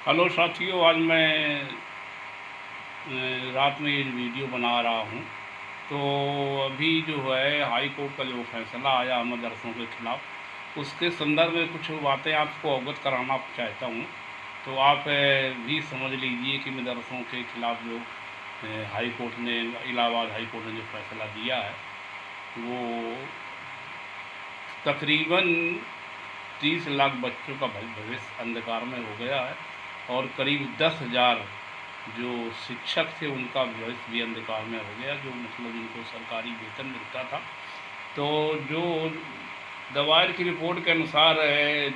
Hello साथियों, आज मैं रात में ये वीडियो बना रहा हूँ। तो अभी जो है हाई कोर्ट का जो फैसला आया मदरसों के ख़िलाफ़, उसके संदर्भ में कुछ बातें आपको अवगत कराना चाहता हूँ। तो आप भी समझ लीजिए कि मदरसों के ख़िलाफ़ जो हाई कोर्ट ने, इलाहाबाद हाई कोर्ट ने जो फैसला दिया है, वो तकरीबन 30 लाख बच्चों का भविष्य अंधकार में हो गया है और करीब 10,000 जो शिक्षक थे उनका भविष्य भी अंधकार में हो गया, जो मतलब जिनको सरकारी वेतन मिलता था। तो जो दवायर की रिपोर्ट के अनुसार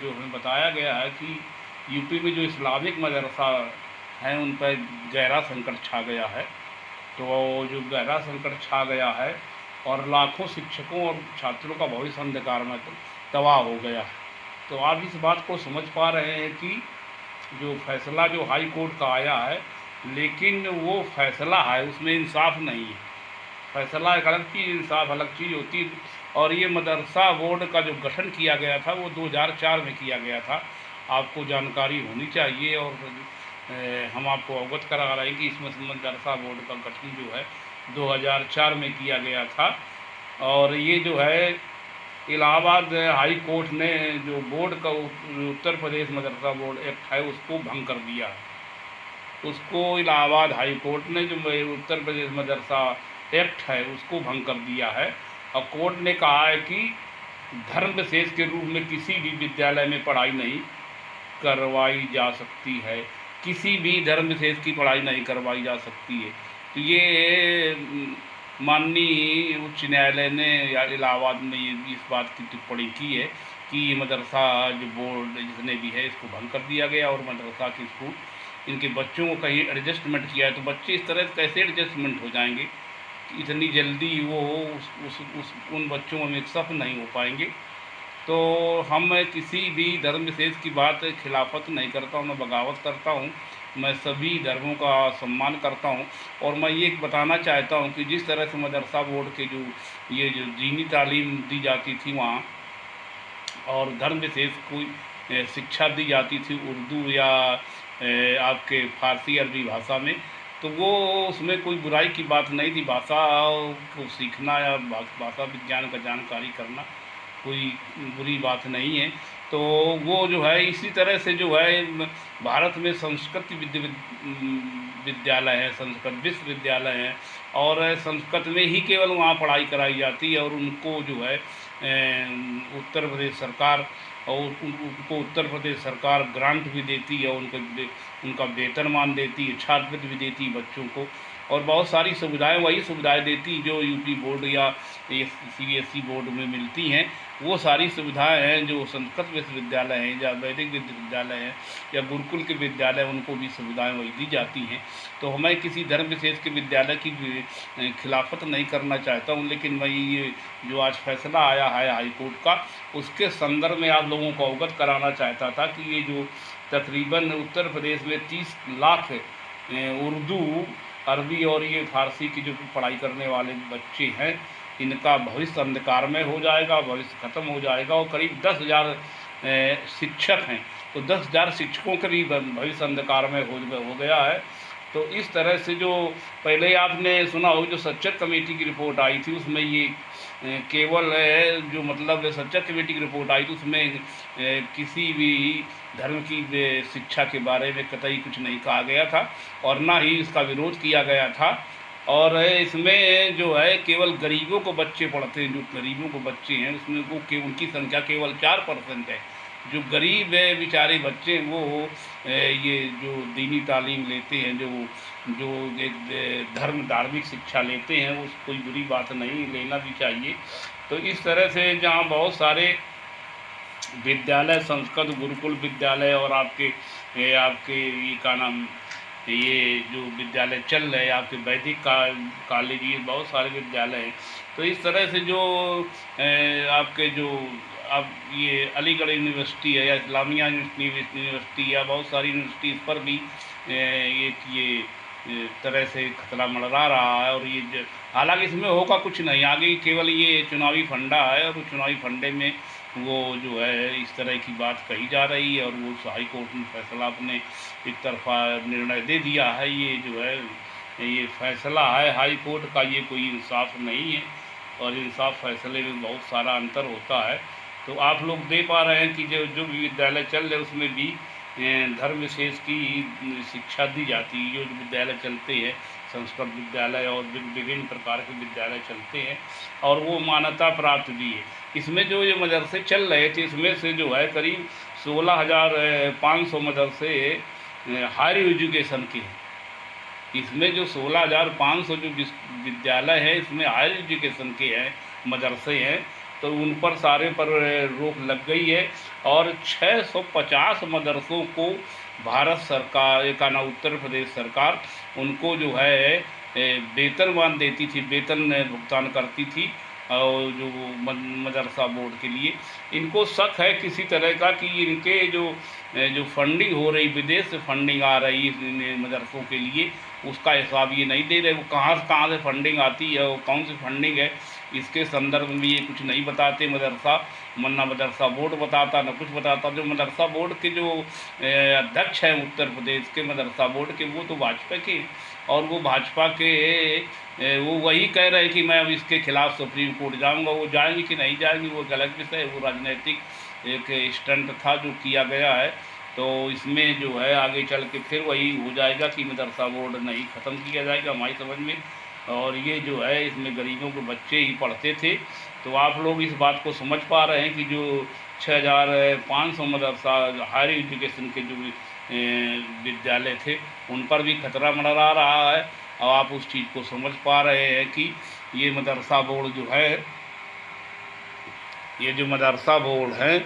जो हमें बताया गया है कि यूपी में जो इस्लामिक मदरसा हैं उन पर गहरा संकट छा गया है। तो जो गहरा संकट छा गया है और लाखों शिक्षकों और छात्रों का भविष्य अंधकार में तबाह हो गया है। तो आप इस बात को समझ पा रहे हैं कि जो फैसला जो हाई कोर्ट का आया है, लेकिन वो फैसला है, उसमें इंसाफ नहीं है। फैसला एक अलग चीज़, इंसाफ अलग चीज़ होती है। और ये मदरसा बोर्ड का जो गठन किया गया था वो 2004 में किया गया था। आपको जानकारी होनी चाहिए और हम आपको अवगत करा रहे हैं कि इसमें मदरसा बोर्ड का गठन जो है 2004 में किया गया था। और ये जो है इलाहाबाद हाई कोर्ट ने जो बोर्ड का उत्तर प्रदेश मदरसा बोर्ड एक्ट है उसको भंग कर दिया है। उसको इलाहाबाद हाई कोर्ट ने जो उत्तर प्रदेश मदरसा एक्ट है उसको भंग कर दिया है। और कोर्ट ने कहा है कि धर्म विशेष के रूप में किसी भी विद्यालय में पढ़ाई नहीं करवाई जा सकती है, किसी भी धर्म विशेष की पढ़ाई नहीं करवाई जा सकती है। तो ये माननीय उच्च न्यायालय ने या इलाहाबाद में ये इस बात की टिप्पणी की है कि ये मदरसा जो बोर्ड जितने भी है इसको भंग कर दिया गया और मदरसा के स्कूल इनके बच्चों को कहीं एडजस्टमेंट किया है। तो बच्चे इस तरह से कैसे एडजस्टमेंट हो जाएंगे कि इतनी जल्दी वो उस उन बच्चों में मिक्सअप नहीं हो पाएंगे। तो हम किसी भी धर्म विशेष की बात खिलाफत नहीं करता हूँ, मैं बगावत करता हूँ। मैं सभी धर्मों का सम्मान करता हूँ। और मैं ये बताना चाहता हूँ कि जिस तरह से मदरसा बोर्ड के ये जो दीनी तालीम दी जाती थी वहाँ, और धर्म विशेष कोई शिक्षा दी जाती थी उर्दू या आपके फ़ारसी अरबी भाषा में, तो वो उसमें कोई बुराई की बात नहीं थी। भाषा को सीखना या भाषा विज्ञान का जानकारी करना कोई बुरी बात नहीं है। तो वो जो है इसी तरह से जो है भारत में संस्कृत विद्यालय है, संस्कृत विश्वविद्यालय हैं और संस्कृत में ही केवल वहाँ पढ़ाई कराई जाती है। और उनको जो है उत्तर प्रदेश सरकार और उनको उत्तर प्रदेश सरकार ग्रांट भी देती है, उनका वेतनमान देती है, छात्रवृत्ति भी देती है बच्चों को, और बहुत सारी सुविधाएं वही सुविधाएं देती जो यूपी बोर्ड या सीबीएसई बोर्ड में मिलती हैं। वो सारी सुविधाएं हैं जो संस्कृत विश्वविद्यालय हैं या वैदिक विश्वविद्यालय हैं या गुरुकुल के विद्यालय, उनको भी सुविधाएं वही दी जाती हैं। तो हमें किसी धर्म विशेष के विद्यालय की खिलाफत नहीं करना चाहता हूँ, लेकिन मैं ये जो आज फैसला आया है हाई कोर्ट का, उसके संदर्भ में आप लोगों को अवगत कराना चाहता था कि ये जो तकरीबन उत्तर प्रदेश में 30 लाख उर्दू, अरबी और ये फ़ारसी की जो पढ़ाई करने वाले बच्चे हैं, इनका भविष्य अंधकार में हो जाएगा, भविष्य ख़त्म हो जाएगा। और करीब 10,000 शिक्षक हैं, तो 10,000 शिक्षकों का भी भविष्य अंधकार में हो गया है। तो इस तरह से जो पहले आपने सुना हो जो सच्चर कमेटी की रिपोर्ट आई थी, उसमें ये केवल जो मतलब सच्चर कमेटी की रिपोर्ट आई थी उसमें किसी भी धर्म की शिक्षा के बारे में कतई कुछ नहीं कहा गया था और ना ही इसका विरोध किया गया था। और इसमें जो है केवल गरीबों को बच्चे पढ़ते हैं, जो गरीबों को बच्चे हैं उसमें वो उनकी संख्या केवल 4% है। जो गरीब है बेचारे बच्चे वो ये जो दीनी तालीम लेते हैं, जो जो एक धार्मिक शिक्षा लेते हैं, उस कोई बुरी बात नहीं, लेना भी चाहिए। तो इस तरह से जहाँ बहुत सारे विद्यालय, संस्कृत गुरुकुल विद्यालय और आपके ये का नाम, ये जो विद्यालय चल रहे हैं आपके वैदिक कॉलेज, ये बहुत सारे विद्यालय हैं। तो इस तरह से जो आपके जो अब ये अलीगढ़ यूनिवर्सिटी है या इस्लामिया यूनिवर्सिटी या बहुत सारी यूनिवर्सिटी, इस पर भी ये तरह से खतरा मंडरा रहा है। और ये हालांकि इसमें होगा कुछ नहीं, आगे केवल ये चुनावी फंडा है और चुनावी फंडे में वो जो है इस तरह की बात कही जा रही है, और वो हाई कोर्ट ने फैसला अपने एक तरफा निर्णय दे दिया है। ये जो है ये फैसला है हाई कोर्ट का, ये कोई इंसाफ नहीं है, और इंसाफ फैसले में बहुत सारा अंतर होता है। तो आप लोग दे पा रहे हैं कि जो जो भी विद्यालय चल रहे उसमें भी धर्म विशेष की शिक्षा दी जाती है। जो विद्यालय चलते हैं, संस्कृत विद्यालय और विभिन्न प्रकार के विद्यालय चलते हैं, और वो मान्यता प्राप्त भी है। इसमें जो ये मदरसे चल रहे थे, इसमें से जो है करीब 16,500 मदरसे हायर एजुकेशन के हैं। इसमें जो 16,500 जो विद्यालय है, इसमें हायर एजुकेशन के हैं, मदरसे हैं, तो उन पर सारे पर रोक लग गई है। और 650 मदरसों को भारत सरकार का ना उत्तर प्रदेश सरकार उनको जो है वेतनमान देती थी, वेतन भुगतान करती थी, और जो मदरसा बोर्ड के लिए इनको शक है किसी तरह का कि इनके जो फंडिंग हो रही, विदेश से फंडिंग आ रही है मदरसों के लिए, उसका हिसाब ये नहीं दे रहे। वो कहाँ से फंडिंग आती है, वो कौन सी फंडिंग है, इसके संदर्भ में ये कुछ नहीं बताते ना मदरसा बोर्ड बताता, ना कुछ बताता। जो मदरसा बोर्ड के जो अध्यक्ष हैं उत्तर प्रदेश के मदरसा बोर्ड के, वो तो भाजपा के, और वो भाजपा के वो वही कह रहे हैं कि मैं अब इसके खिलाफ सुप्रीम कोर्ट जाऊंगा। वो जाएंगे कि नहीं जाएंगे वो गलत विषय है, वो राजनीतिक एक स्टंट था जो किया गया है। तो इसमें जो है आगे चल के फिर वही हो जाएगा कि मदरसा बोर्ड नहीं ख़त्म किया जाएगा हमारी समझ में, और ये जो है इसमें गरीबों के बच्चे ही पढ़ते थे। तो आप लोग इस बात को समझ पा रहे हैं कि जो 6,500 मदरसा हायर एजुकेशन के जो विद्यालय थे, उन पर भी खतरा मंडरा रहा है। और आप उस चीज़ को समझ पा रहे हैं कि ये मदरसा बोर्ड जो है, ये जो मदरसा बोर्ड है,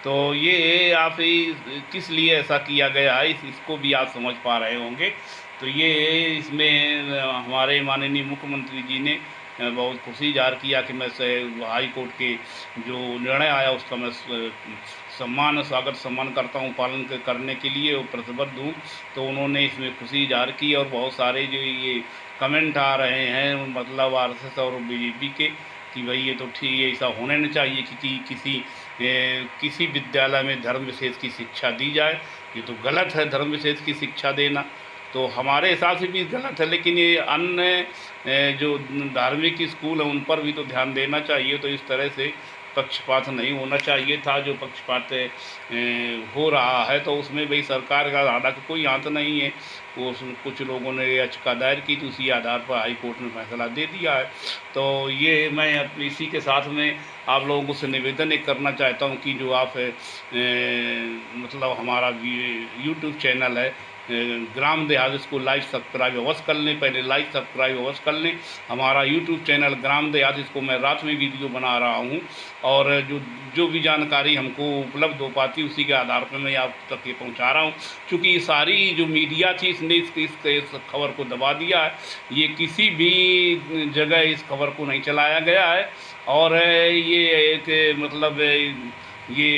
तो ये आप किस लिए ऐसा किया गया है, इसको भी आप समझ पा रहे होंगे। तो ये इसमें हमारे माननीय मुख्यमंत्री जी ने बहुत खुशी ज़ाहिर किया कि मैं हाई कोर्ट के जो निर्णय आया उसका मैं स्वागत सम्मान करता हूँ, पालन करने के लिए वो प्रतिबद्ध हूँ। तो उन्होंने इसमें खुशी ज़ाहिर की, और बहुत सारे जो ये कमेंट आ रहे हैं मतलब आरएसएस और बीजेपी के कि भाई ये तो ठीक है, ऐसा होने नहीं चाहिए कि किसी विद्यालय में धर्म विशेष की शिक्षा दी जाए। ये तो गलत है धर्म विशेष की शिक्षा देना, तो हमारे हिसाब से भी गलत है। लेकिन ये अन्य जो धार्मिक स्कूल हैं उन पर भी तो ध्यान देना चाहिए। तो इस तरह से पक्षपात नहीं होना चाहिए था। जो पक्षपात हो रहा है तो उसमें भाई सरकार का हालांकि कोई हाथ नहीं है। वो कुछ लोगों ने याचिका दायर की, तो उसी आधार पर हाई कोर्ट ने फैसला दे दिया है। तो ये मैं इसी के साथ में आप लोगों से निवेदन एक करना चाहता हूँ कि जो आप मतलब हमारा यूट्यूब चैनल है ग्राम देहात, इसको लाइक सब्सक्राइब अवश्य कर लें। पहले लाइक सब्सक्राइब अवश्य कर लें हमारा यूट्यूब चैनल ग्राम देहात। इसको मैं रात में वीडियो बना रहा हूँ, और जो भी जानकारी हमको उपलब्ध हो पाती उसी के आधार पर मैं आप तक ये पहुँचा रहा हूँ। क्योंकि ये सारी जो मीडिया थी इसने इस खबर को दबा दिया है। ये किसी भी जगह इस खबर को नहीं चलाया गया है, और ये एक मतलब ये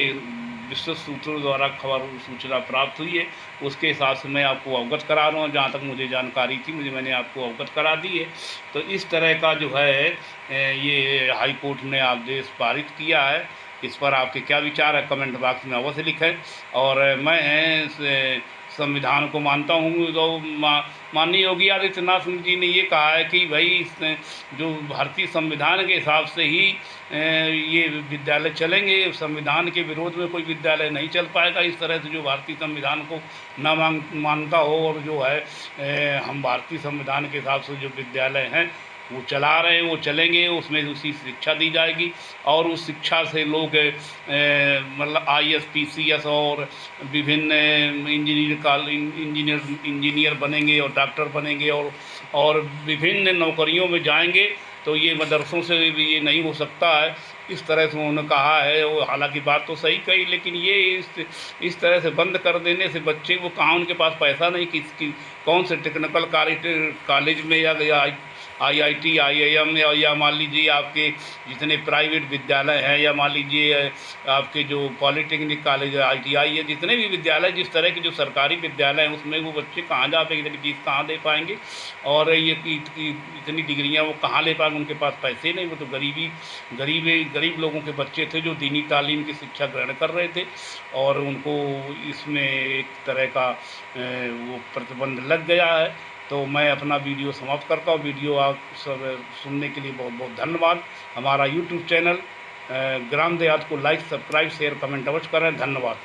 विश्वस्त सूत्रों द्वारा खबर सूचना प्राप्त हुई है, उसके हिसाब से मैं आपको अवगत करा रहा हूँ। जहाँ तक मुझे जानकारी थी मैंने आपको अवगत करा दी है। तो इस तरह का जो है ये हाई कोर्ट ने आदेश पारित किया है। इस पर आपके क्या विचार है कमेंट बॉक्स में अवश्य लिखें। और मैं संविधान को मानता हूँ। तो माननीय योगी आदित्यनाथ जी ने ये कहा है कि भाई जो भारतीय संविधान के हिसाब से ही ये विद्यालय चलेंगे, संविधान के विरोध में कोई विद्यालय नहीं चल पाएगा। इस तरह से जो भारतीय संविधान को न मानता हो और जो है हम भारतीय संविधान के हिसाब से जो विद्यालय हैं वो चला रहे हैं वो चलेंगे, उसमें उसी शिक्षा दी जाएगी। और उस शिक्षा से लोग मतलब IAS PCS और विभिन्न इंजीनियर बनेंगे और डॉक्टर बनेंगे और विभिन्न नौकरियों में जाएंगे। तो ये मदरसों से भी ये नहीं हो सकता है। इस तरह से उन्होंने कहा है। वो हालांकि बात तो सही कही, लेकिन ये इस तरह से बंद कर देने से बच्चे वो कहाँ, उनके पास पैसा नहीं कि कौन से टेक्निकल कॉलेज में या IIT IIM या मान लीजिए आपके जितने प्राइवेट विद्यालय हैं, या मान लीजिए आपके जो पॉलिटेक्निक कॉलेज ITI है, जितने भी विद्यालय जिस तरह के जो सरकारी विद्यालय हैं उसमें वो बच्चे कहाँ जा पाएंगे, इतनी फीस कहाँ दे पाएंगे, और ये इतनी डिग्रियाँ वो कहाँ ले पाएंगे, उनके पास पैसे नहीं। वो तो गरीब लोगों के बच्चे थे जो दीनी तालीम की शिक्षा ग्रहण कर रहे थे, और उनको इसमें एक तरह का वो प्रतिबंध लग गया है। तो मैं अपना वीडियो समाप्त करता हूँ। वीडियो आप सब सुनने के लिए बहुत बहुत धन्यवाद। हमारा यूट्यूब चैनल ग्राम देहात को लाइक, सब्सक्राइब, शेयर, कमेंट अवश्य करें। धन्यवाद।